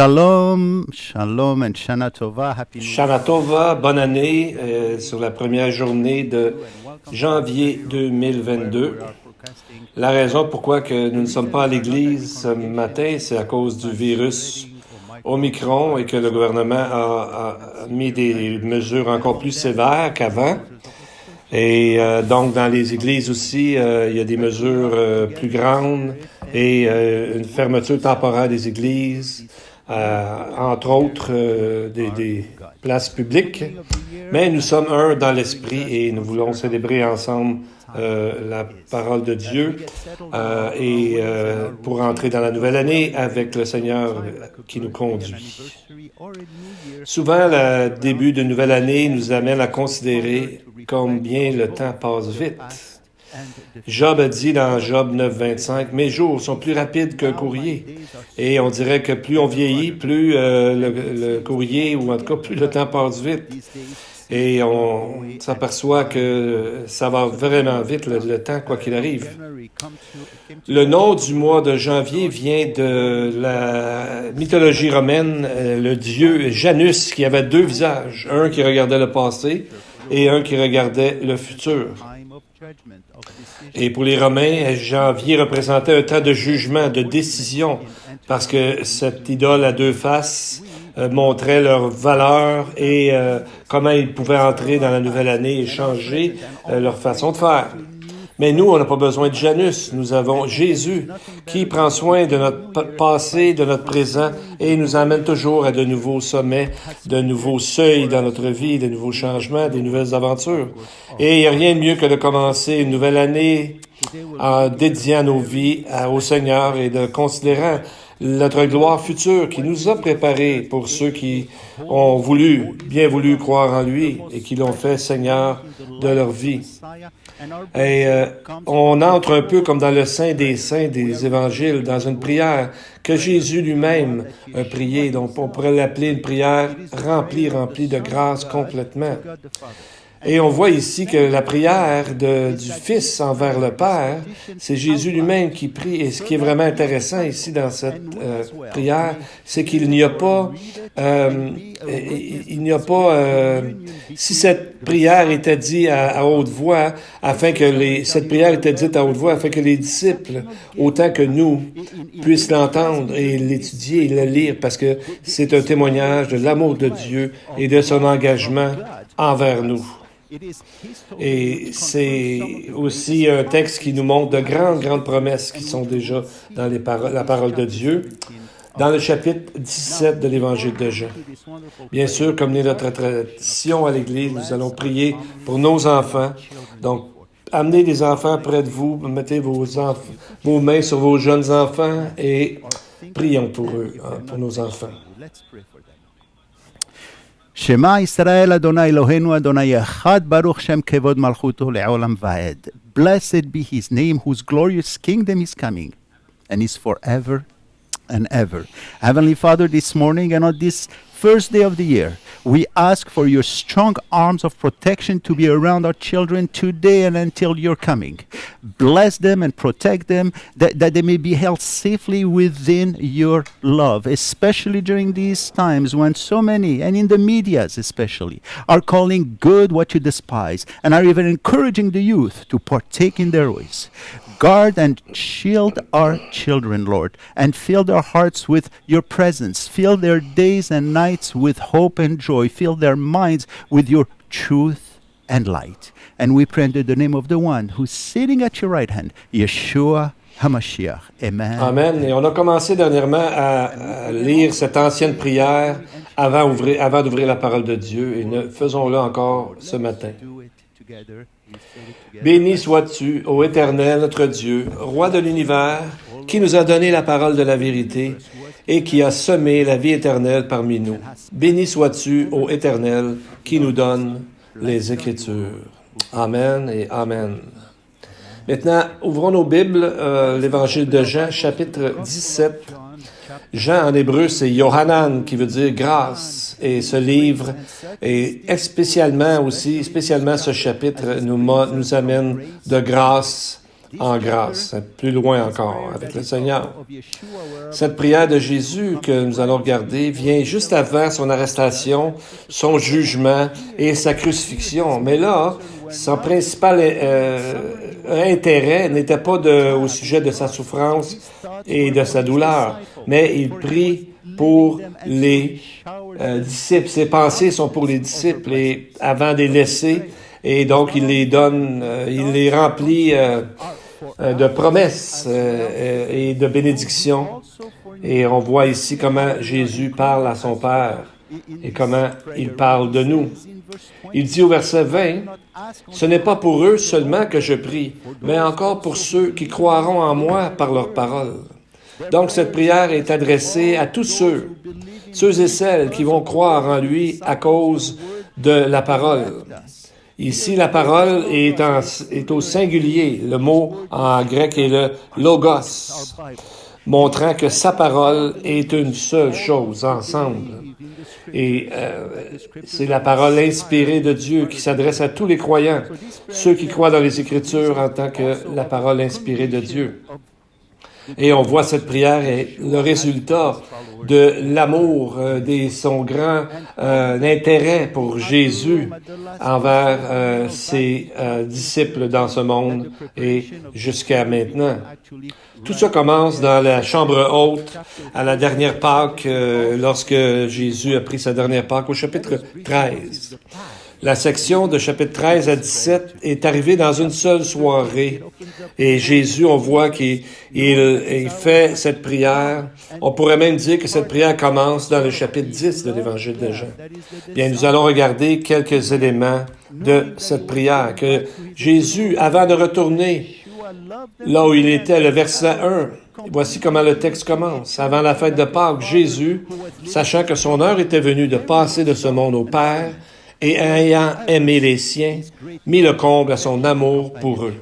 Shalom, Shalom and Shana Tova. Happy New Year. Shana Tova, bonne année sur la première journée de janvier 2022. La raison pourquoi que nous ne sommes pas à l'église ce matin, c'est à cause du virus Omicron et que le gouvernement a mis des mesures encore plus sévères qu'avant. Et donc, dans les églises aussi, il y a des mesures plus grandes et une fermeture temporaire des églises, entre autres des places publiques. Mais nous sommes un dans l'esprit et nous voulons célébrer ensemble la parole de Dieu et pour entrer dans la nouvelle année avec le Seigneur qui nous conduit. Souvent, le début de nouvelle année nous amène à considérer combien le temps passe vite. Job a dit dans Job 9,25, « Mes jours sont plus rapides qu'un courrier. » Et on dirait que plus on vieillit, plus le courrier, ou en tout cas, plus le temps passe vite. Et on s'aperçoit que ça va vraiment vite, le temps, quoi qu'il arrive. Le nom du mois de janvier vient de la mythologie romaine, le dieu Janus, qui avait deux visages, un qui regardait le passé et un qui regardait le futur. Et pour les Romains, janvier représentait un temps de jugement, de décision, parce que cette idole à deux faces montrait leur valeur et comment ils pouvaient entrer dans la nouvelle année et changer leur façon de faire. Mais nous, on n'a pas besoin de Janus. Nous avons Jésus qui prend soin de notre passé, de notre présent et nous emmène toujours à de nouveaux sommets, de nouveaux seuils dans notre vie, de nouveaux changements, des nouvelles aventures. Et il n'y a rien de mieux que de commencer une nouvelle année en dédiant nos vies au Seigneur et de considérant notre gloire future qui nous a préparés pour ceux qui ont bien voulu croire en lui et qui l'ont fait Seigneur de leur vie. Et on entre un peu comme dans le Saint des Saints des Évangiles, dans une prière que Jésus lui-même a priée. Donc, on pourrait l'appeler une prière remplie de grâce complètement. Et on voit ici que la prière du Fils envers le Père, c'est Jésus lui-même qui prie. Et ce qui est vraiment intéressant ici dans cette prière, c'est qu'il n'y a pas, si cette prière était dite à haute voix, cette prière était dite à haute voix afin que les disciples, autant que nous, puissent l'entendre et l'étudier et le lire, parce que c'est un témoignage de l'amour de Dieu et de son engagement envers nous. Et c'est aussi un texte qui nous montre de grandes promesses qui sont déjà dans la parole de Dieu, dans le chapitre 17 de l'Évangile de Jean. Bien sûr, comme est notre tradition à l'Église, nous allons prier pour nos enfants. Donc, amenez des enfants près de vous, mettez vos mains sur vos jeunes enfants et prions pour eux, pour nos enfants. Shema Yisrael Adonai Eloheinu Adonai Echad Baruch Shem Kevod Malchuto Le'olam Va'ed. Blessed be his name whose glorious kingdom is coming and is forever and ever. Heavenly Father, this morning and on this first day of the year, we ask for your strong arms of protection to be around our children today and until your coming. Bless them and protect them, that they may be held safely within your love, especially during these times when so many, and in the medias especially, are calling good what you despise and are even encouraging the youth to partake in their ways. Guard and shield our children, Lord, and fill their hearts with your presence. Fill their days and nights with hope and joy. Fill their minds with your truth and light. And we pray in the name of the one who's sitting at your right hand, Yeshua HaMashiach. Amen. Amen. Et on a commencé dernièrement à lire cette ancienne prière avant d'ouvrir la parole de Dieu. Et faisons-le encore ce matin. Béni sois-tu, ô Éternel, notre Dieu, Roi de l'univers, qui nous a donné la parole de la vérité et qui a semé la vie éternelle parmi nous. Béni sois-tu, ô Éternel, qui nous donne les Écritures. Amen et Amen. Maintenant, ouvrons nos Bibles, l'Évangile de Jean, chapitre 17. Jean, en hébreu, c'est Yohanan, qui veut dire grâce. Et ce livre, et spécialement ce chapitre, nous amène de grâce en grâce, plus loin encore avec le Seigneur. Cette prière de Jésus que nous allons regarder vient juste avant son arrestation, son jugement et sa crucifixion. Mais là, son principal intérêt n'était pas au sujet de sa souffrance et de sa douleur, mais il prie pour les disciples. Ses pensées sont pour les disciples et avant de les laisser, et donc il les donne, il les remplit de promesses et de bénédictions. Et on voit ici comment Jésus parle à son Père et comment il parle de nous. Il dit au verset 20, « Ce n'est pas pour eux seulement que je prie, mais encore pour ceux qui croiront en moi par leur parole. » Donc cette prière est adressée à tous ceux et celles qui vont croire en lui à cause de la parole. Ici, la parole est au singulier. Le mot en grec est le logos, montrant que sa parole est une seule chose ensemble. Et c'est la parole inspirée de Dieu qui s'adresse à tous les croyants, ceux qui croient dans les Écritures en tant que la parole inspirée de Dieu. Et on voit cette prière est le résultat de l'amour, de son grand intérêt pour Jésus envers ses disciples dans ce monde et jusqu'à maintenant. Tout ça commence dans la chambre haute à la dernière Pâque, lorsque Jésus a pris sa dernière Pâque au chapitre 13. La section de chapitre 13 à 17 est arrivée dans une seule soirée. Et Jésus, on voit qu'il fait cette prière. On pourrait même dire que cette prière commence dans le chapitre 10 de l'Évangile de Jean. Bien, nous allons regarder quelques éléments de cette prière. Que Jésus, avant de retourner là où il était, le verset 1, voici comment le texte commence. Avant la fête de Pâques, Jésus, sachant que son heure était venue de passer de ce monde au Père, et ayant aimé les siens, mit le comble à son amour pour eux.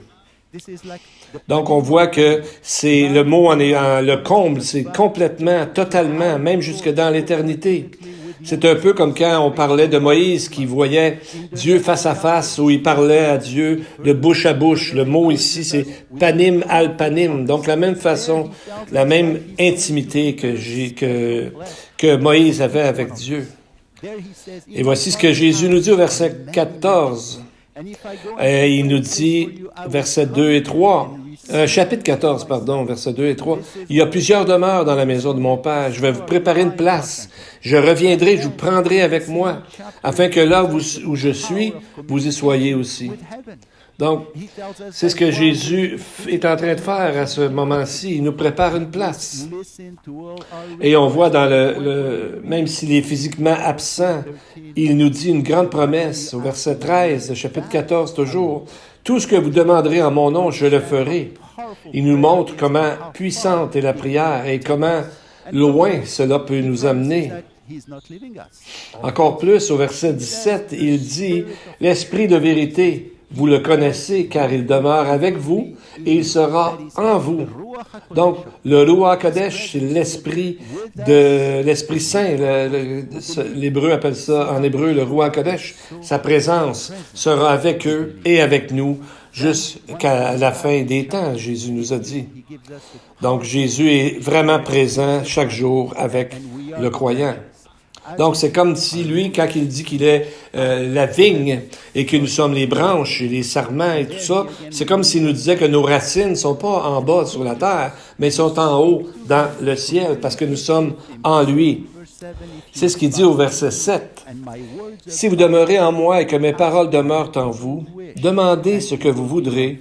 Donc, on voit que c'est le mot le comble, c'est complètement, totalement, même jusque dans l'éternité. C'est un peu comme quand on parlait de Moïse qui voyait Dieu face à face, où il parlait à Dieu de bouche à bouche. Le mot ici, c'est panim al panim. Donc, la même façon, la même intimité que Moïse avait avec Dieu. Et voici ce que Jésus nous dit au verset 14. Il nous dit, versets 2 et 3, chapitre 14, pardon, versets 2 et 3. « Il y a plusieurs demeures dans la maison de mon Père. Je vais vous préparer une place. Je reviendrai, je vous prendrai avec moi, afin que là où je suis, vous y soyez aussi. » Donc, c'est ce que Jésus est en train de faire à ce moment-ci. Il nous prépare une place. Et on voit même s'il est physiquement absent, il nous dit une grande promesse au verset 13, chapitre 14 toujours. « Tout ce que vous demanderez en mon nom, je le ferai. » Il nous montre comment puissante est la prière et comment loin cela peut nous amener. Encore plus, au verset 17, il dit « L'Esprit de vérité, vous le connaissez, car il demeure avec vous et il sera en vous. » Donc, le Ruach Kodesh, c'est l'Esprit Saint. L'Hébreu appelle ça, en hébreu, le Ruach Kodesh. Sa présence sera avec eux et avec nous jusqu'à la fin des temps, Jésus nous a dit. Donc, Jésus est vraiment présent chaque jour avec le croyant. Donc, c'est comme si lui, quand il dit qu'il est la vigne et que nous sommes les branches et les sarments et tout ça, c'est comme s'il nous disait que nos racines ne sont pas en bas sur la terre, mais sont en haut dans le ciel parce que nous sommes en lui. C'est ce qu'il dit au verset 7. « Si vous demeurez en moi et que mes paroles demeurent en vous, demandez ce que vous voudrez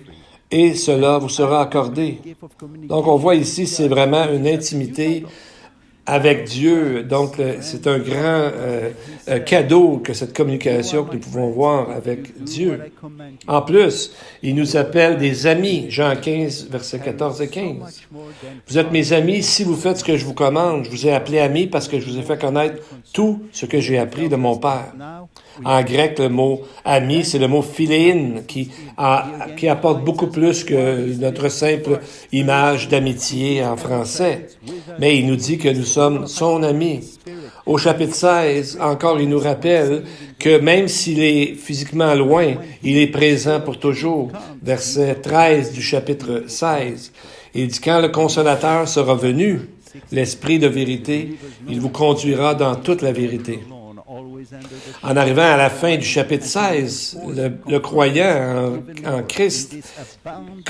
et cela vous sera accordé. » Donc, on voit ici, c'est vraiment une intimité avec Dieu. Donc, c'est un grand cadeau que cette communication que nous pouvons voir avec Dieu. En plus, il nous appelle des amis. Jean 15, versets 14 et 15. Vous êtes mes amis si vous faites ce que je vous commande. Je vous ai appelé amis parce que je vous ai fait connaître tout ce que j'ai appris de mon Père. En grec, le mot ami, c'est le mot philéin, qui apporte beaucoup plus que notre simple image d'amitié en français. Mais il nous dit que nous sommes son ami. Au chapitre 16, encore, il nous rappelle que même s'il est physiquement loin, il est présent pour toujours. Verset 13 du chapitre 16. Il dit, quand le Consolateur sera venu, l'Esprit de vérité, il vous conduira dans toute la vérité. En arrivant à la fin du chapitre 16, le croyant en Christ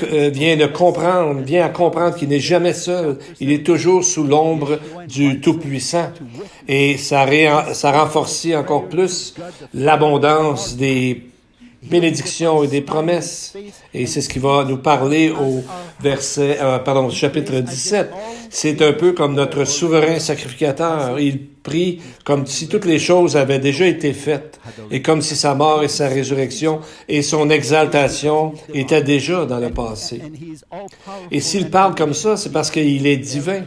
vient à comprendre qu'il n'est jamais seul. Il est toujours sous l'ombre du Tout-Puissant. Et ça renforce encore plus l'abondance des bénédictions et des promesses. Et c'est ce qui va nous parler au chapitre 17. C'est un peu comme notre souverain sacrificateur. Il prie comme si toutes les choses avaient déjà été faites et comme si sa mort et sa résurrection et son exaltation étaient déjà dans le passé. Et s'il parle comme ça, c'est parce qu'il est divin.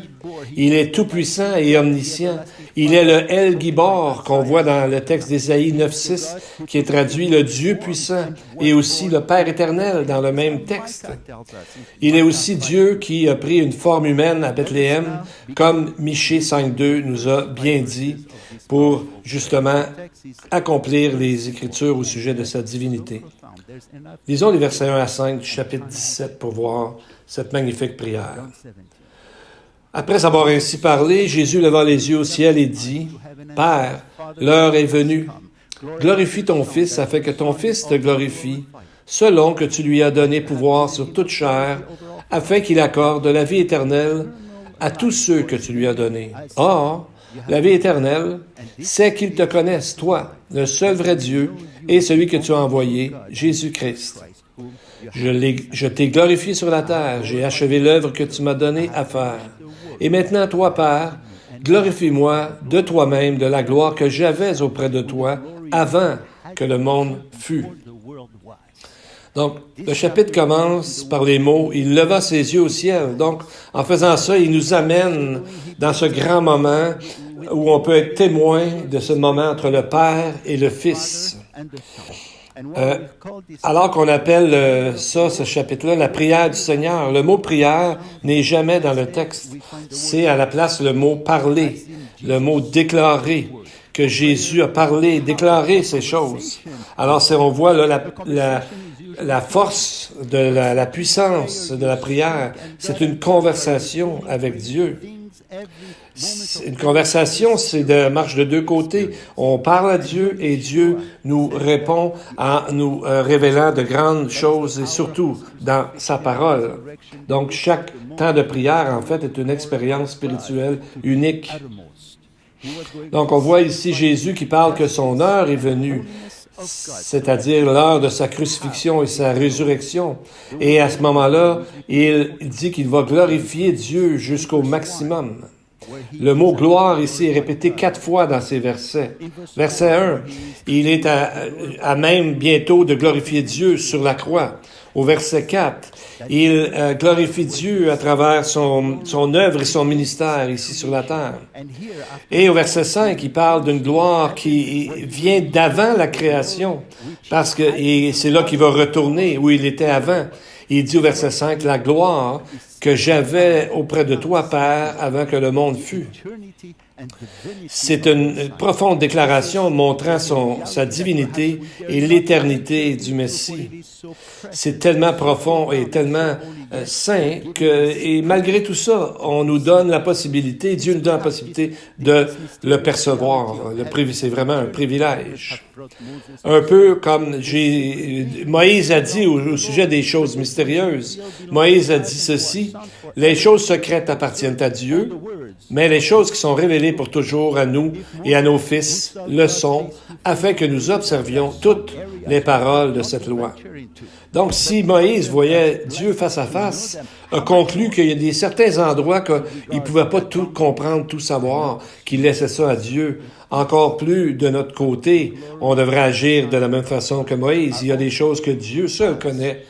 Il est tout-puissant et omniscient. Il est le El Gibor qu'on voit dans le texte d'Ésaïe 9.6 qui est traduit le Dieu puissant et aussi le Père éternel dans le même texte. Il est aussi Dieu qui a pris une forme humaine à Bethléem, comme Michée 5.2 nous a bien dit, pour justement accomplir les Écritures au sujet de sa divinité. Lisons les versets 1 à 5 du chapitre 17 pour voir cette magnifique prière. Après avoir ainsi parlé, Jésus leva les yeux au ciel et dit, « Père, l'heure est venue. Glorifie ton Fils afin que ton Fils te glorifie, selon que tu lui as donné pouvoir sur toute chair, afin qu'il accorde la vie éternelle à tous ceux que tu lui as donnés. Or, la vie éternelle, c'est qu'ils te connaissent, toi, le seul vrai Dieu, et celui que tu as envoyé, Jésus-Christ. Je t'ai glorifié sur la terre, j'ai achevé l'œuvre que tu m'as donnée à faire. Et maintenant, toi, Père, glorifie-moi de toi-même de la gloire que j'avais auprès de toi avant que le monde fût. » Donc, le chapitre commence par les mots « Il leva ses yeux au ciel ». Donc, en faisant ça, il nous amène dans ce grand moment où on peut être témoin de ce moment entre le Père et le Fils. Alors qu'on appelle ce chapitre-là, la prière du Seigneur. Le mot prière n'est jamais dans le texte. C'est à la place le mot parler, le mot déclarer, que Jésus a parlé, déclaré ces choses. Alors, on voit là la force de la puissance de la prière. C'est une conversation avec Dieu. Une conversation, c'est de marche de deux côtés. On parle à Dieu et Dieu nous répond en nous révélant de grandes choses et surtout dans sa parole. Donc, chaque temps de prière, en fait, est une expérience spirituelle unique. Donc, on voit ici Jésus qui parle que son heure est venue, c'est-à-dire l'heure de sa crucifixion et sa résurrection. Et à ce moment-là, il dit qu'il va glorifier Dieu jusqu'au maximum. Le mot « gloire » ici est répété 4 fois dans ces versets. Verset 1, il est à même bientôt de glorifier Dieu sur la croix. Au verset 4, il glorifie Dieu à travers son œuvre et son ministère ici sur la terre. Et au verset 5, il parle d'une gloire qui vient d'avant la création, parce que et c'est là qu'il va retourner où il était avant. Il dit au verset 5, « La gloire que j'avais auprès de toi, Père, avant que le monde fût. » C'est une profonde déclaration montrant sa divinité et l'éternité du Messie. C'est tellement profond et tellement saint et malgré tout ça, on nous donne la possibilité, Dieu nous donne la possibilité de le percevoir. C'est vraiment un privilège. Un peu comme Moïse a dit au sujet des choses mystérieuses. Moïse a dit ceci, « Les choses secrètes appartiennent à Dieu, mais les choses qui sont révélées pour toujours à nous et à nos fils le sont, afin que nous observions toutes les paroles de cette loi. » Donc, si Moïse voyait Dieu face à face, a conclu qu'il y a certains endroits qu'il ne pouvait pas tout comprendre, tout savoir, qu'il laissait ça à Dieu. Encore plus, de notre côté, on devrait agir de la même façon que Moïse. Il y a des choses que Dieu seul connaît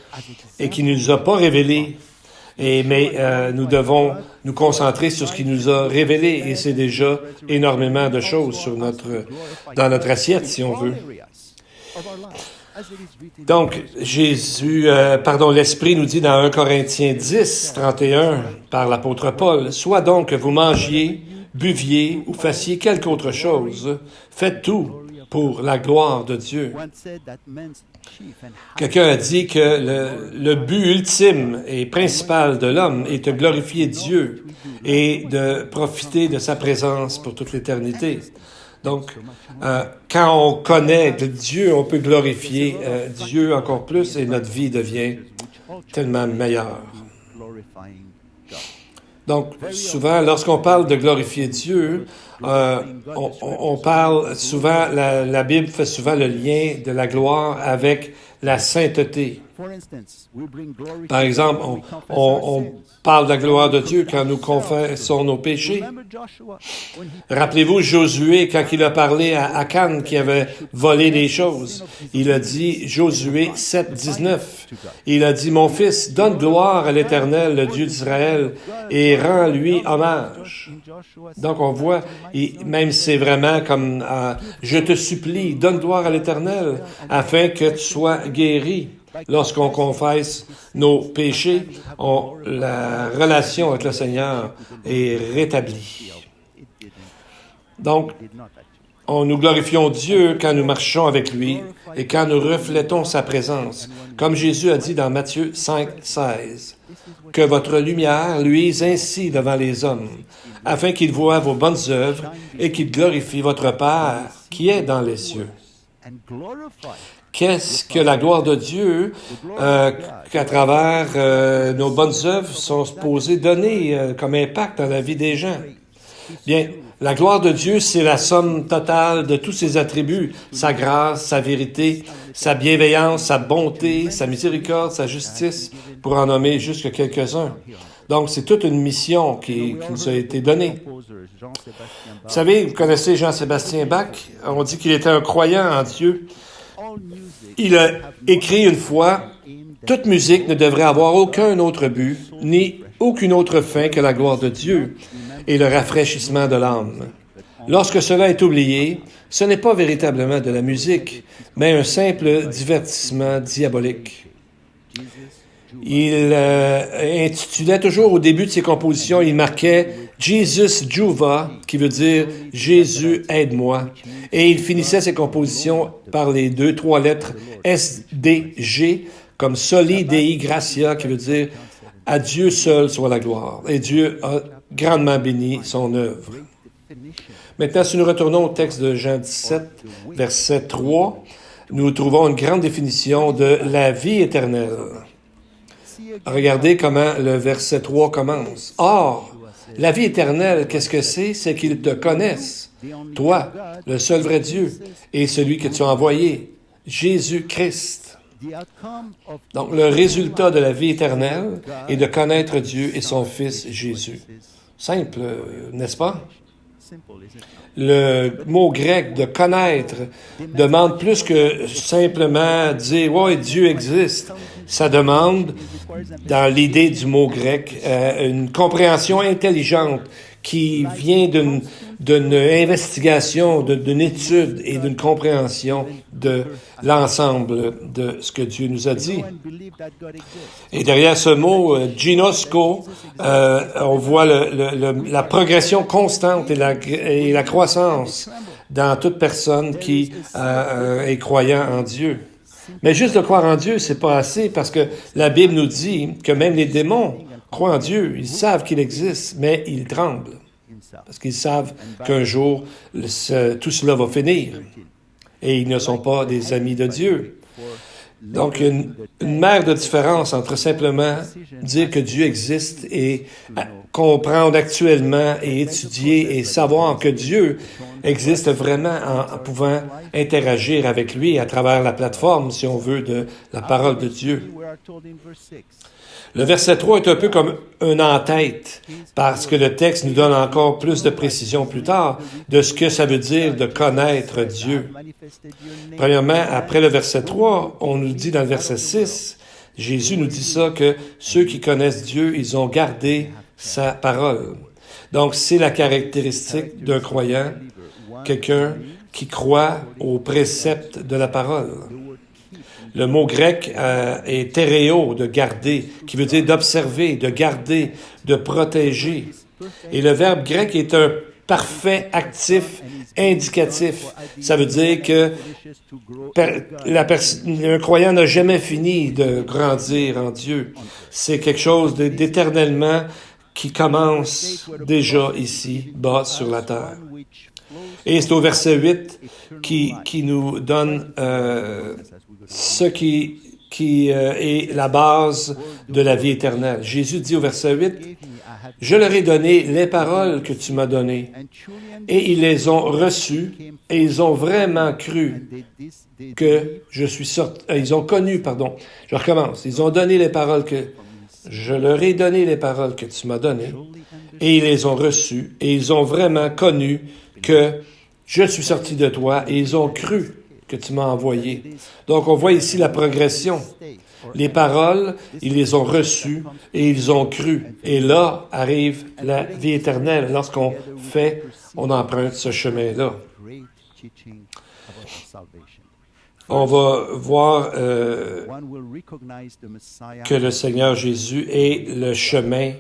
et qui ne nous a pas révélées. Mais nous devons nous concentrer sur ce qu'il nous a révélé, et c'est déjà énormément de choses dans notre assiette, si on veut. Donc, l'Esprit nous dit dans 1 Corinthiens 10, 31, par l'apôtre Paul, « Soit donc que vous mangiez, buviez ou fassiez quelque autre chose, faites tout pour la gloire de Dieu. Quelqu'un a dit que le but ultime et principal de l'homme est de glorifier Dieu et de profiter de sa présence pour toute l'éternité. Donc, quand on connaît Dieu, on peut glorifier Dieu encore plus et notre vie devient tellement meilleure. Donc, souvent, lorsqu'on parle de glorifier Dieu, on parle souvent, la Bible fait souvent le lien de la gloire avec la sainteté. Par exemple, on parle de la gloire de Dieu quand nous confessons nos péchés. Rappelez-vous Josué, quand il a parlé à Akan qui avait volé des choses. Il a dit, Josué 7, 19, il a dit, « Mon fils, donne gloire à l'Éternel, le Dieu d'Israël, et rends-lui hommage. » Donc, on voit, même c'est vraiment comme, je te supplie, donne gloire à l'Éternel, afin que tu sois guéri. Lorsqu'on confesse nos péchés, la relation avec le Seigneur est rétablie. Donc, nous glorifions Dieu quand nous marchons avec lui et quand nous reflétons sa présence. Comme Jésus a dit dans Matthieu 5, 16, « Que votre lumière luise ainsi devant les hommes, afin qu'ils voient vos bonnes œuvres et qu'ils glorifient votre Père qui est dans les cieux. » Qu'est-ce que la gloire de Dieu qu'à travers nos bonnes œuvres sont supposées donner comme impact dans la vie des gens? Bien, la gloire de Dieu, c'est la somme totale de tous ses attributs, sa grâce, sa vérité, sa bienveillance, sa bonté, sa miséricorde, sa justice, pour en nommer juste que quelques-uns. Donc, c'est toute une mission qui nous a été donnée. Vous savez, vous connaissez Jean-Sébastien Bach, on dit qu'il était un croyant en Dieu. Il a écrit une fois, « Toute musique ne devrait avoir aucun autre but, ni aucune autre fin que la gloire de Dieu et le rafraîchissement de l'âme. Lorsque cela est oublié, ce n'est pas véritablement de la musique, mais un simple divertissement diabolique. » Il intitulait toujours au début de ses compositions, il marquait « Jesus Juva », qui veut dire « Jésus aide-moi ». Et il finissait ses compositions par les 2-3 lettres SDG, comme Soli Dei Gratia, qui veut dire « À Dieu seul soit la gloire ». Et Dieu a grandement béni son œuvre. Maintenant, si nous retournons au texte de Jean 17, verset 3, nous trouvons une grande définition de la vie éternelle. Regardez comment le verset 3 commence. « Or, la vie éternelle, qu'est-ce que c'est? C'est qu'ils te connaissent, toi, le seul vrai Dieu, et celui que tu as envoyé, Jésus-Christ. » Donc, le résultat de la vie éternelle est de connaître Dieu et son Fils Jésus. Simple, n'est-ce pas? Le mot grec de connaître demande plus que simplement dire « Ouais, Dieu existe ». Ça demande, dans l'idée du mot grec, une compréhension intelligente qui vient d'une investigation, d'une étude et d'une compréhension de l'ensemble de ce que Dieu nous a dit. Et derrière ce mot, ginosko, on voit la progression constante et la croissance dans toute personne qui est croyant en Dieu. Mais juste de croire en Dieu, c'est pas assez, parce que la Bible nous dit que même les démons croient en Dieu. Ils savent qu'il existe, mais ils tremblent, parce qu'ils savent qu'un jour, tout cela va finir. Et ils ne sont pas des amis de Dieu. Donc, une mer de différence entre simplement dire que Dieu existe et comprendre actuellement et étudier et savoir que Dieu existe vraiment en pouvant interagir avec lui à travers la plateforme, si on veut, de la parole de Dieu. Le verset 3 est un peu comme un en-tête, parce que le texte nous donne encore plus de précision plus tard de ce que ça veut dire de connaître Dieu. Premièrement, après le verset 3, on nous dit dans le verset 6, Jésus nous dit ça, que ceux qui connaissent Dieu, ils ont gardé sa parole. Donc, c'est la caractéristique d'un croyant, quelqu'un qui croit aux préceptes de la parole. Le mot grec est théréo, de garder, qui veut dire d'observer, de garder, de protéger. Et le verbe grec est un parfait, actif, indicatif. Ça veut dire que un croyant n'a jamais fini de grandir en Dieu. C'est quelque chose d'éternellement qui commence déjà ici, bas sur la terre. Et c'est au verset 8 qui nous donne ce qui est la base de la vie éternelle. Jésus dit au verset 8, « Je leur ai donné les paroles que tu m'as données, et ils les ont reçues, et ils ont vraiment cru que je suis sorti. Ils ont connu, pardon, je recommence. Ils ont donné les paroles que... Je leur ai donné les paroles que tu m'as données, et ils les ont reçues, et ils ont vraiment connu que je suis sorti de toi, et ils ont cru que tu m'as envoyé. » Donc, on voit ici la progression. Les paroles, ils les ont reçues et ils ont cru. Et là arrive la vie éternelle. Lorsqu'on emprunte ce chemin-là. On va voir que le Seigneur Jésus est le chemin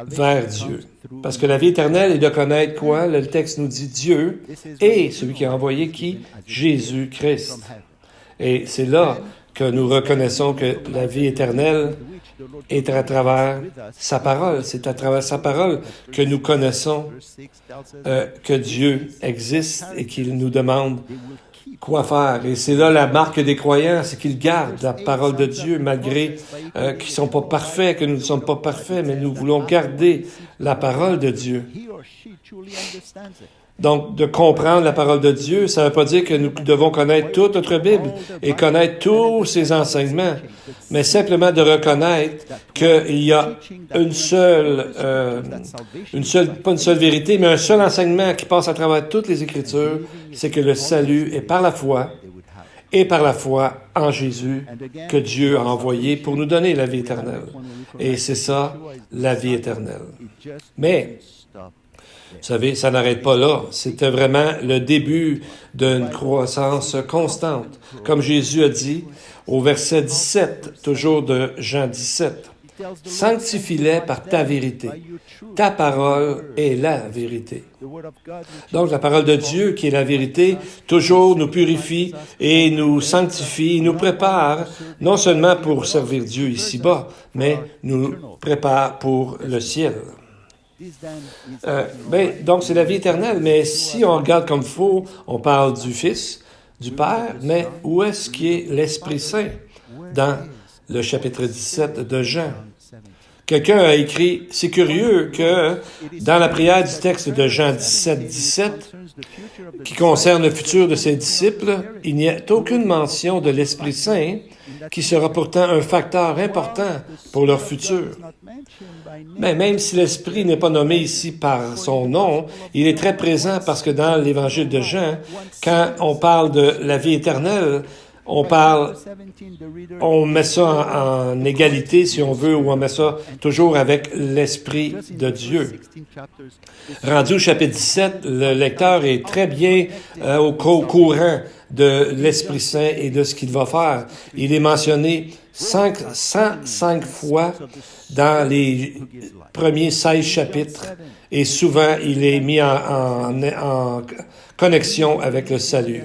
vers Dieu. Parce que la vie éternelle est de connaître quoi? Le texte nous dit Dieu et celui qui a envoyé qui? Jésus-Christ. Et c'est là que nous reconnaissons que la vie éternelle est à travers sa parole. C'est à travers sa parole que nous connaissons que Dieu existe et qu'il nous demande quoi faire. Et c'est là la marque des croyants, c'est qu'ils gardent la parole de Dieu malgré qu'ils ne sont pas parfaits, que nous ne sommes pas parfaits, mais nous voulons garder la parole de Dieu. Donc, de comprendre la parole de Dieu, ça ne veut pas dire que nous devons connaître toute notre Bible et connaître tous ses enseignements, mais simplement de reconnaître qu'il y a pas une seule vérité, mais un seul enseignement qui passe à travers toutes les Écritures, c'est que le salut est par la foi et par la foi en Jésus que Dieu a envoyé pour nous donner la vie éternelle. Et c'est ça, la vie éternelle. Mais vous savez, ça n'arrête pas là. C'était vraiment le début d'une croissance constante. Comme Jésus a dit au verset 17, toujours de Jean 17, « Sanctifie-les par ta vérité. Ta parole est la vérité. » Donc, la parole de Dieu, qui est la vérité, toujours nous purifie et nous sanctifie, nous prépare non seulement pour servir Dieu ici-bas, mais nous prépare pour le ciel. Donc, c'est la vie éternelle, mais si on regarde comme faux, on parle du Fils, du Père, mais où est-ce qu'est l'Esprit Saint dans le chapitre 17 de Jean? Quelqu'un a écrit, c'est curieux que dans la prière du texte de Jean 17, qui concerne le futur de ses disciples, il n'y a aucune mention de l'Esprit Saint, qui sera pourtant un facteur important pour leur futur. Mais même si l'Esprit n'est pas nommé ici par son nom, il est très présent parce que dans l'Évangile de Jean, quand on parle de la vie éternelle, on met ça en égalité, si on veut, ou on met ça toujours avec l'Esprit de Dieu. Rendu au chapitre 17, le lecteur est très bien au courant de l'Esprit Saint et de ce qu'il va faire. Il est mentionné 105 fois dans les premiers 16 chapitres et souvent il est mis en connexion avec le salut.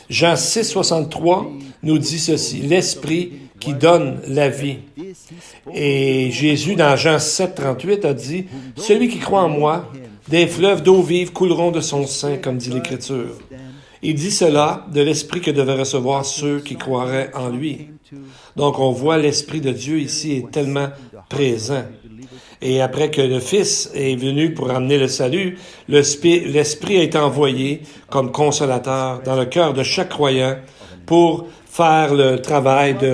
Jean 6, 63 nous dit ceci, « L'Esprit qui donne la vie. » Et Jésus, dans Jean 7, 38, a dit, « Celui qui croit en moi, des fleuves d'eau vive couleront de son sein, comme dit l'Écriture. » Il dit cela de l'Esprit que devaient recevoir ceux qui croiraient en lui. Donc, on voit l'Esprit de Dieu ici est tellement présent. Et après que le Fils est venu pour amener le salut, l'Esprit a été envoyé comme consolateur dans le cœur de chaque croyant pour faire le travail de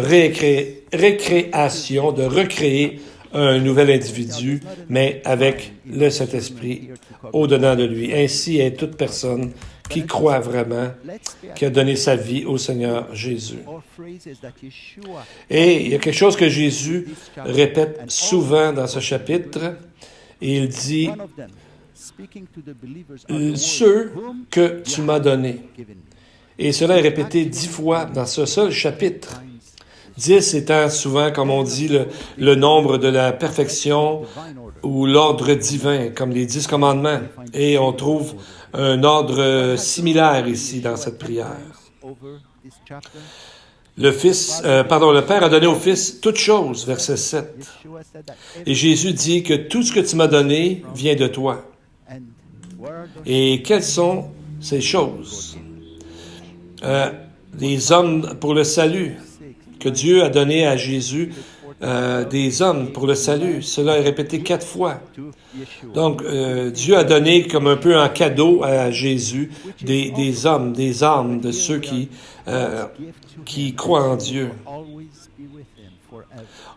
récréation, de recréer un nouvel individu, mais avec le Saint-Esprit au-dedans de lui. Ainsi est toute personne qui croit vraiment, qui a donné sa vie au Seigneur Jésus. Et il y a quelque chose que Jésus répète souvent dans ce chapitre. Et il dit, « Ceux que tu m'as donnés. » Et cela est répété 10 fois dans ce seul chapitre. 10 étant souvent, comme on dit, le nombre de la perfection ou l'ordre divin, comme les 10 commandements. Et on trouve un ordre similaire ici dans cette prière. Le Père a donné au Fils toutes choses, verset 7. Et Jésus dit que tout ce que tu m'as donné vient de toi. Et quelles sont ces choses? Des hommes pour le salut, que Dieu a donné à Jésus, des hommes pour le salut. Cela est répété 4 fois. Donc, Dieu a donné comme un peu en cadeau à Jésus des hommes, des âmes de ceux qui croient en Dieu.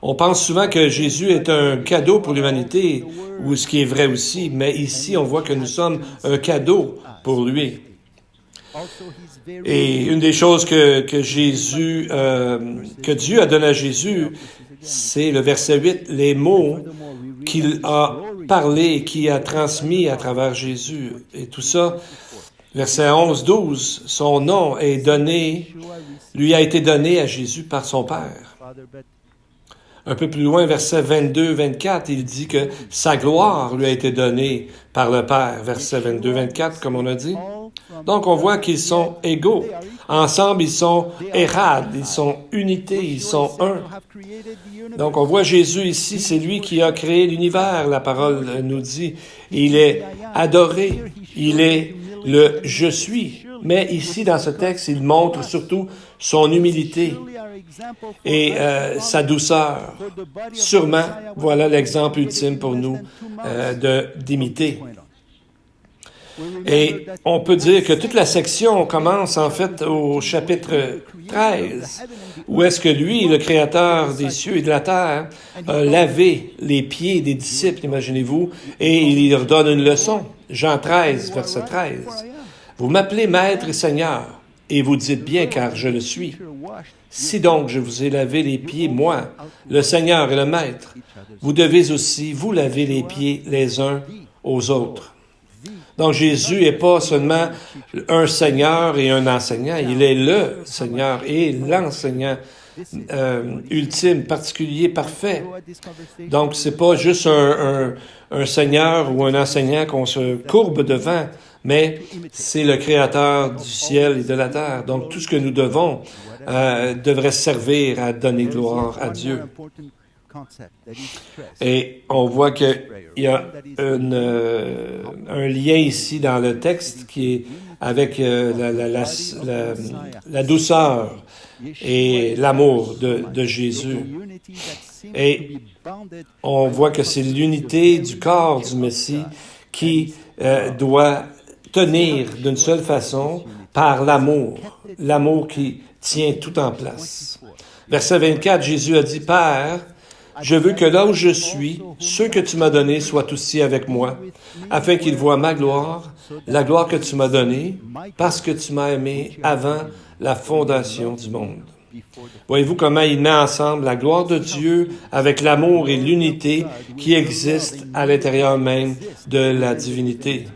On pense souvent que Jésus est un cadeau pour l'humanité, ou ce qui est vrai aussi, mais ici, on voit que nous sommes un cadeau pour lui. Et une des choses que Dieu a donné à Jésus, c'est le verset 8, les mots qu'il a parlé et qu'il a transmis à travers Jésus. Et tout ça, verset 11-12, son nom lui a été donné à Jésus par son Père. Un peu plus loin, verset 22-24, il dit que sa gloire lui a été donnée par le Père. Verset 22-24, comme on a dit. Donc, on voit qu'ils sont égaux. Ensemble, ils sont érades, ils sont unités, ils sont un. Donc, on voit Jésus ici, c'est lui qui a créé l'univers, la parole nous dit. Il est adoré, il est le « je suis ». Mais ici, dans ce texte, il montre surtout son humilité et sa douceur. Sûrement, voilà l'exemple ultime pour nous d'imiter. Et on peut dire que toute la section commence en fait au chapitre 13, où est-ce que lui, le Créateur des cieux et de la terre, a lavé les pieds des disciples, imaginez-vous, et il leur donne une leçon. Jean 13, verset 13. Vous m'appelez Maître et Seigneur, et vous dites bien car je le suis. Si donc je vous ai lavé les pieds, moi, le Seigneur et le Maître, vous devez aussi vous laver les pieds les uns aux autres. Donc Jésus n'est pas seulement un Seigneur et un enseignant, il est le Seigneur et l'enseignant ultime, particulier, parfait. Donc c'est pas juste un Seigneur ou un enseignant qu'on se courbe devant, mais c'est le Créateur du ciel et de la terre. Donc tout ce que nous devons devrait servir à donner gloire à Dieu. Et on voit qu'il y a un lien ici dans le texte qui est avec la douceur et l'amour de Jésus. Et on voit que c'est l'unité du corps du Messie qui doit tenir d'une seule façon par l'amour qui tient tout en place. Verset 24, Jésus a dit, « Père, je veux que là où je suis, ceux que tu m'as donnés soient aussi avec moi, afin qu'ils voient ma gloire, la gloire que tu m'as donnée, parce que tu m'as aimé avant la fondation du monde. » Voyez-vous comment il met ensemble la gloire de Dieu avec l'amour et l'unité qui existent à l'intérieur même de la divinité.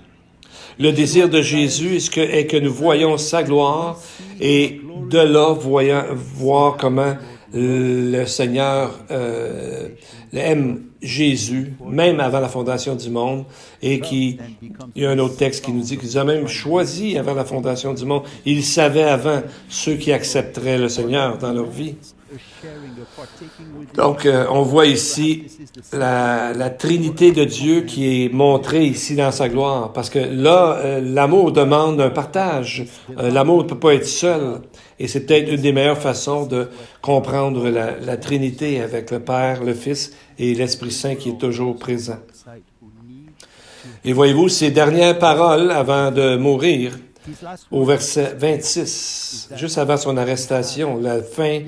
Le désir de Jésus est que nous voyons sa gloire et de là voir comment le Seigneur aime Jésus, même avant la fondation du monde, et il y a un autre texte qui nous dit qu'il nous a même choisi avant la fondation du monde. Il savait avant ceux qui accepteraient le Seigneur dans leur vie. Donc, on voit ici la Trinité de Dieu qui est montrée ici dans sa gloire, parce que là, l'amour demande un partage. L'amour ne peut pas être seul, et c'est peut-être une des meilleures façons de comprendre la Trinité avec le Père, le Fils et l'Esprit Saint qui est toujours présent. Et voyez-vous, ces dernières paroles avant de mourir, au verset 26, juste avant son arrestation, la fin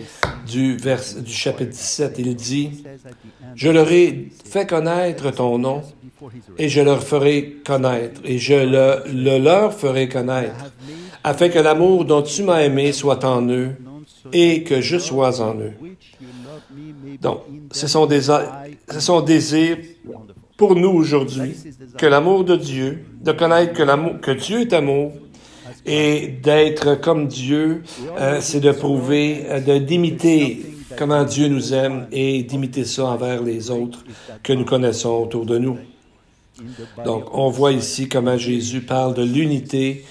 du chapitre 17, il dit « Je leur ai fait connaître ton nom, et je leur ferai connaître, et je le leur ferai connaître, afin que l'amour dont tu m'as aimé soit en eux, et que je sois en eux. » Donc, c'est son désir pour nous aujourd'hui, que l'amour de Dieu, de connaître que Dieu est amour, et d'être comme Dieu, c'est de prouver, d'imiter comment Dieu nous aime et d'imiter ça envers les autres que nous connaissons autour de nous. Donc, on voit ici comment Jésus parle de l'unité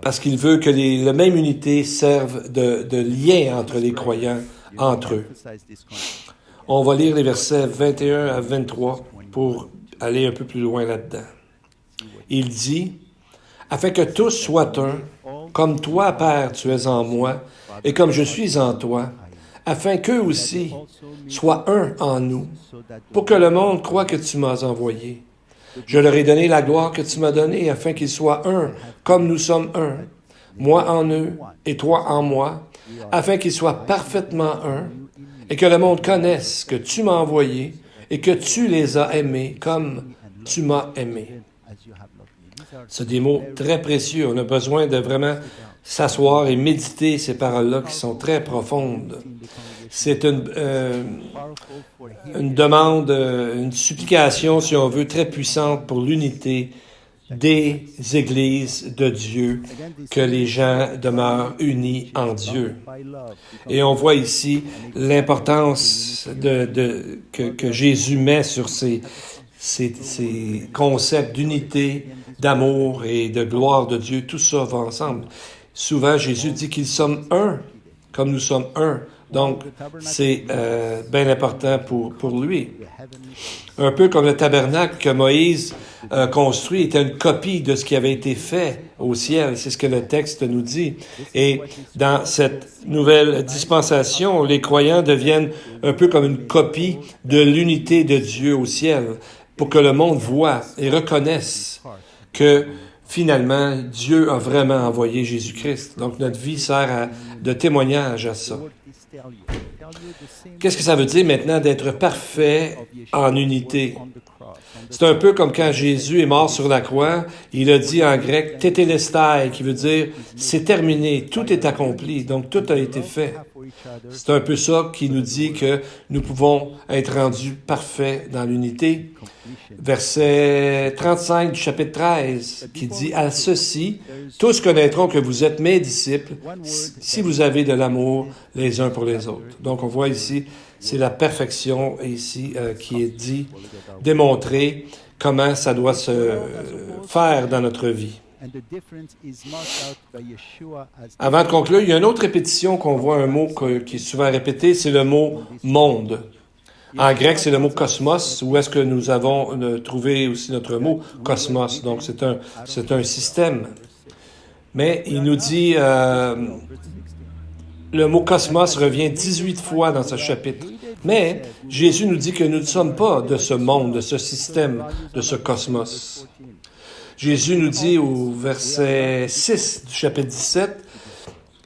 parce qu'il veut que la même unité serve de lien entre les croyants, entre eux. On va lire les versets 21 à 23 pour aller un peu plus loin là-dedans. Il dit, « Afin que tous soient un, comme toi, Père, tu es en moi, et comme je suis en toi, afin qu'eux aussi soient un en nous, pour que le monde croie que tu m'as envoyé. Je leur ai donné la gloire que tu m'as donnée, afin qu'ils soient un, comme nous sommes un, moi en eux et toi en moi, afin qu'ils soient parfaitement un, et que le monde connaisse que tu m'as envoyé et que tu les as aimés comme tu m'as aimé. » C'est des mots très précieux. On a besoin de vraiment s'asseoir et méditer ces paroles-là qui sont très profondes. C'est une demande, une supplication, si on veut, très puissante pour l'unité des églises de Dieu, que les gens demeurent unis en Dieu. Et on voit ici l'importance que Jésus met sur ces concepts d'unité, d'amour et de gloire de Dieu. Tout ça va ensemble. Souvent, Jésus dit qu'ils sommes un, comme nous sommes un. Donc, c'est bien important pour lui. Un peu comme le tabernacle que Moïse construit était une copie de ce qui avait été fait au ciel. C'est ce que le texte nous dit. Et dans cette nouvelle dispensation, les croyants deviennent un peu comme une copie de l'unité de Dieu au ciel, pour que le monde voie et reconnaisse que finalement, Dieu a vraiment envoyé Jésus-Christ. Donc, notre vie sert de témoignage à ça. Qu'est-ce que ça veut dire maintenant d'être parfait en unité? C'est un peu comme quand Jésus est mort sur la croix, il a dit en grec « tétélestai », qui veut dire « c'est terminé, tout est accompli », donc tout a été fait. C'est un peu ça qui nous dit que nous pouvons être rendus parfaits dans l'unité. Verset 35 du chapitre 13, qui dit « À ceci, tous connaîtront que vous êtes mes disciples, si vous avez de l'amour les uns pour les autres. » Donc on voit ici, c'est la perfection ici qui est dit, démontrer comment ça doit se faire dans notre vie. Avant de conclure, il y a une autre répétition qu'on voit, un mot qui est souvent répété, c'est le mot « monde ». En grec, c'est le mot « cosmos », où est-ce que nous avons trouvé aussi notre mot « cosmos ». Donc, c'est un système. Mais il nous dit, le mot « cosmos » revient 18 fois dans ce chapitre. Mais Jésus nous dit que nous ne sommes pas de ce monde, de ce système, de ce cosmos. Jésus nous dit au verset 6 du chapitre 17,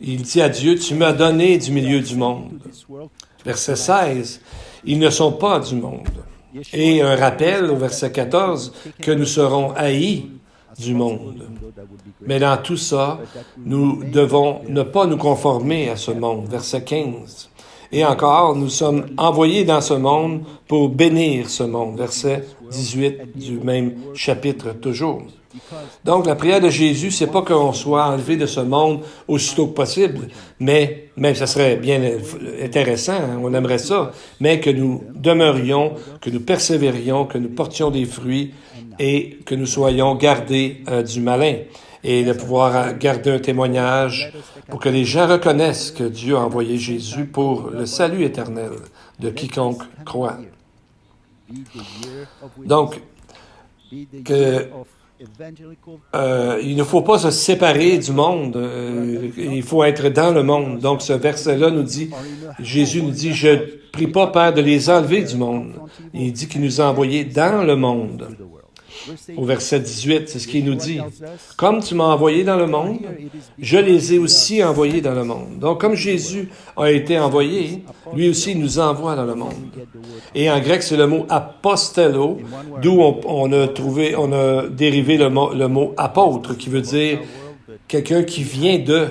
il dit à Dieu, « Tu m'as donné du milieu du monde. » Verset 16, « Ils ne sont pas du monde. » Et un rappel au verset 14, que nous serons haïs du monde. Mais dans tout ça, nous devons ne pas nous conformer à ce monde. Verset 15. Et encore, nous sommes envoyés dans ce monde pour bénir ce monde. Verset 18 du même chapitre toujours. Donc, la prière de Jésus, c'est pas qu'on soit enlevé de ce monde aussitôt que possible, mais même ça serait bien intéressant, hein, on aimerait ça, mais que nous demeurions, que nous persévérions, que nous portions des fruits et que nous soyons gardés du malin et de pouvoir garder un témoignage pour que les gens reconnaissent que Dieu a envoyé Jésus pour le salut éternel de quiconque croit. Donc, il ne faut pas se séparer du monde, il faut être dans le monde. Donc ce verset-là nous dit, Jésus nous dit, « Je prie pas, Père, de les enlever du monde. » Il dit qu'il nous a envoyés dans le monde. Au verset 18, c'est ce qu'il nous dit. « Comme tu m'as envoyé dans le monde, je les ai aussi envoyés dans le monde. » Donc comme Jésus a été envoyé, lui aussi il nous envoie dans le monde. Et en grec, c'est le mot « apostello », d'où on a dérivé le mot « apôtre », qui veut dire quelqu'un qui vient de.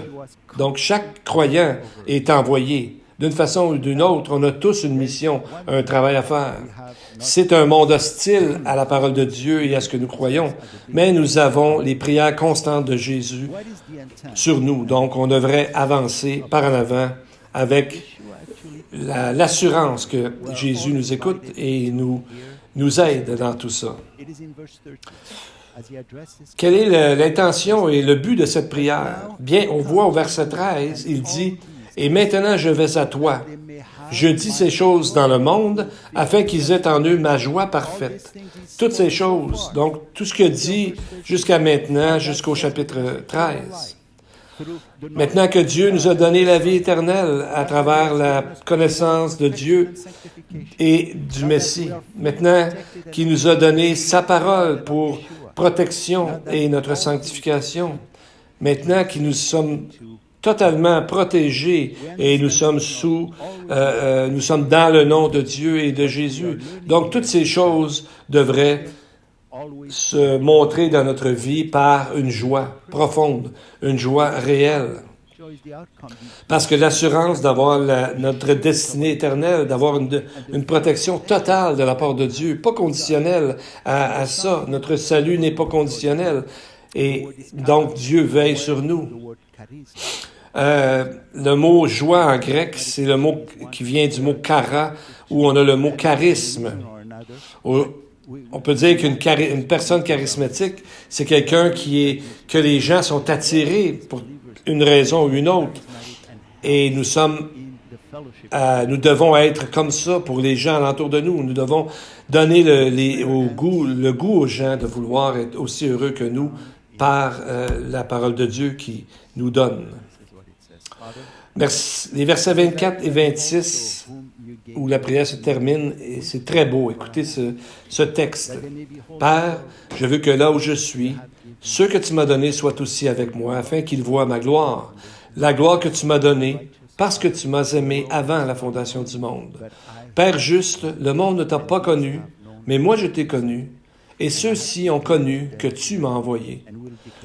Donc chaque croyant est envoyé. D'une façon ou d'une autre, on a tous une mission, un travail à faire. C'est un monde hostile à la parole de Dieu et à ce que nous croyons, mais nous avons les prières constantes de Jésus sur nous. Donc, on devrait avancer par en avant avec l'assurance que Jésus nous écoute et nous aide dans tout ça. Quelle est l'intention et le but de cette prière? Bien, on voit au verset 13, il dit, « Et maintenant je vais à toi. Je dis ces choses dans le monde, afin qu'ils aient en eux ma joie parfaite. » Toutes ces choses, donc tout ce qu'il a dit jusqu'à maintenant, jusqu'au chapitre 13. Maintenant que Dieu nous a donné la vie éternelle à travers la connaissance de Dieu et du Messie, maintenant qu'il nous a donné sa parole pour protection et notre sanctification, maintenant que nous sommes totalement protégés et nous sommes nous sommes dans le nom de Dieu et de Jésus. Donc toutes ces choses devraient se montrer dans notre vie par une joie profonde, une joie réelle. Parce que l'assurance d'avoir notre destinée éternelle, d'avoir une protection totale de la part de Dieu, pas conditionnelle à ça. Notre salut n'est pas conditionnel. Et donc, Dieu veille sur nous. Le mot joie en grec, c'est le mot qui vient du mot chara, où on a le mot charisme. On peut dire qu'une personne charismatique, c'est quelqu'un que les gens sont attirés pour une raison ou une autre. Et nous devons être comme ça pour les gens alentour de nous. Nous devons donner le goût aux gens de vouloir être aussi heureux que nous par la parole de Dieu qui nous donne. Les versets 24 et 26, où la prière se termine, et c'est très beau. Écoutez ce texte. « Père, je veux que là où je suis, ceux que tu m'as donnés soient aussi avec moi, afin qu'ils voient ma gloire. La gloire que tu m'as donnée, parce que tu m'as aimé avant la fondation du monde. Père juste, le monde ne t'a pas connu, mais moi je t'ai connu, et ceux-ci ont connu que tu m'as envoyé.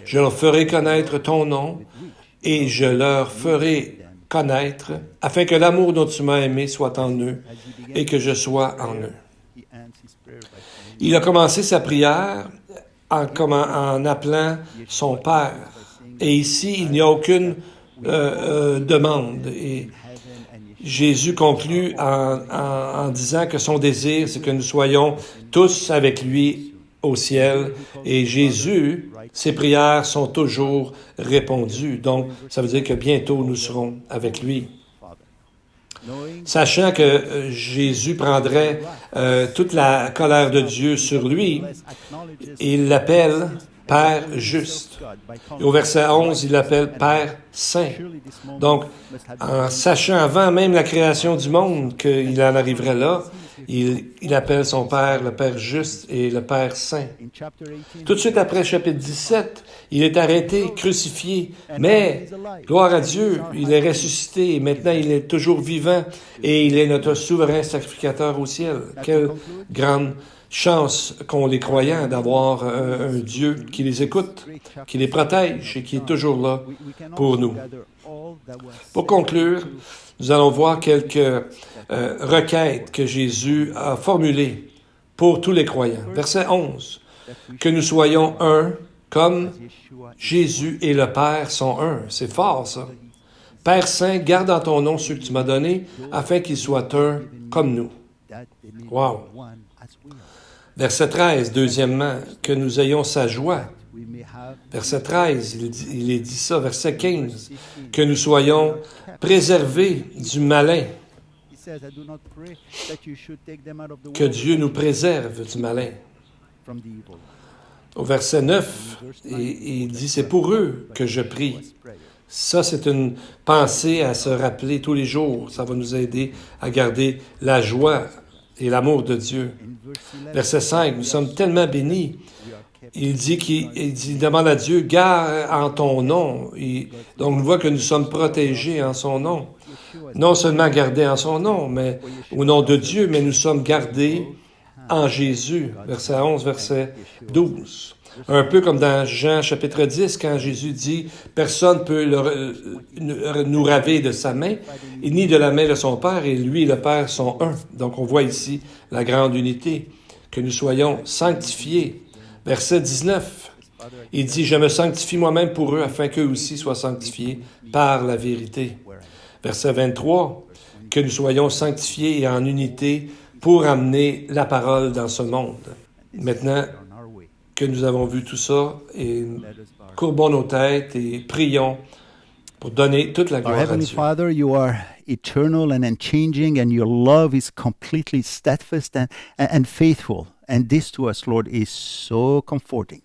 Je leur ferai connaître ton nom, et je leur ferai connaître, afin que l'amour dont tu m'as aimé soit en eux, et que je sois en eux. » Il a commencé sa prière en appelant son Père. Et ici, il n'y a aucune demande. Et Jésus conclut en disant que son désir, c'est que nous soyons tous avec lui au ciel. Et Jésus, ses prières sont toujours répondues. Donc, ça veut dire que bientôt, nous serons avec lui. Sachant que Jésus prendrait toute la colère de Dieu sur lui, il l'appelle Père juste. Et au verset 11, il l'appelle Père saint. Donc, en sachant avant même la création du monde qu'il en arriverait là, il appelle son Père le Père juste et le Père saint. Tout de suite après chapitre 17, il est arrêté, crucifié, mais, gloire à Dieu, il est ressuscité et maintenant il est toujours vivant et il est notre souverain sacrificateur au ciel. Quelle grande chance qu'ont les croyants d'avoir un Dieu qui les écoute, qui les protège et qui est toujours là pour nous. Pour conclure, nous allons voir quelques requêtes que Jésus a formulées pour tous les croyants. Verset 11. Que nous soyons un comme Jésus et le Père sont un. C'est fort, ça. Père Saint, garde en ton nom ceux que tu m'as donnés, afin qu'ils soient un comme nous. Wow! Verset 13, deuxièmement, que nous ayons sa joie. Verset 13, il est dit ça. Verset 15, que nous soyons préservés du malin. Que Dieu nous préserve du malin. Au verset 9, il dit, c'est pour eux que je prie. Ça, c'est une pensée à se rappeler tous les jours. Ça va nous aider à garder la joie et l'amour de Dieu. Verset 5, nous sommes tellement bénis. Il demande à Dieu, garde en ton nom. Donc, on voit que nous sommes protégés en son nom. Non seulement gardés en son nom, mais au nom de Dieu, mais nous sommes gardés en Jésus. Verset 11, verset 12. Un peu comme dans Jean chapitre 10, quand Jésus dit « Personne ne peut nous raver de sa main, et ni de la main de son Père, et lui et le Père sont un. » Donc, on voit ici la grande unité, que nous soyons sanctifiés. Verset 19, il dit « Je me sanctifie moi-même pour eux, afin qu'eux aussi soient sanctifiés par la vérité. » Verset 23, que nous soyons sanctifiés et en unité pour amener la parole dans ce monde. Maintenant que nous avons vu tout ça, et courbons nos têtes et prions pour donner toute la Our gloire à Heavenly Dieu. Father, you are eternal and unchanging, and your love is completely steadfast and faithful. And this to us, Lord, is so comforting.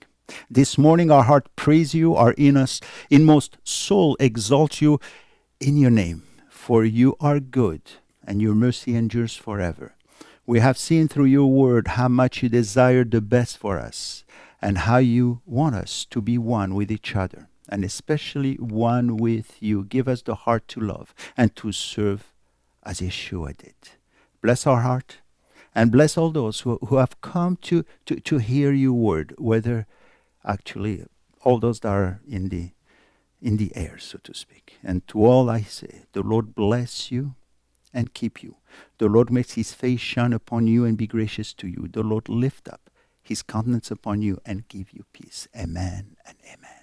This morning, our heart praise you, our inmost soul exalt you in your name, for you are good, and your mercy endures forever. We have seen through your word how much you desire the best for us, and how you want us to be one with each other, and especially one with you. Give us the heart to love and to serve as Yeshua did. Bless our heart, and bless all those who have come to hear your word, whether actually all those that are in the air, so to speak. And to all I say, the Lord bless you and keep you. The Lord makes his face shine upon you and be gracious to you. The Lord lift up his countenance upon you and give you peace. Amen and amen.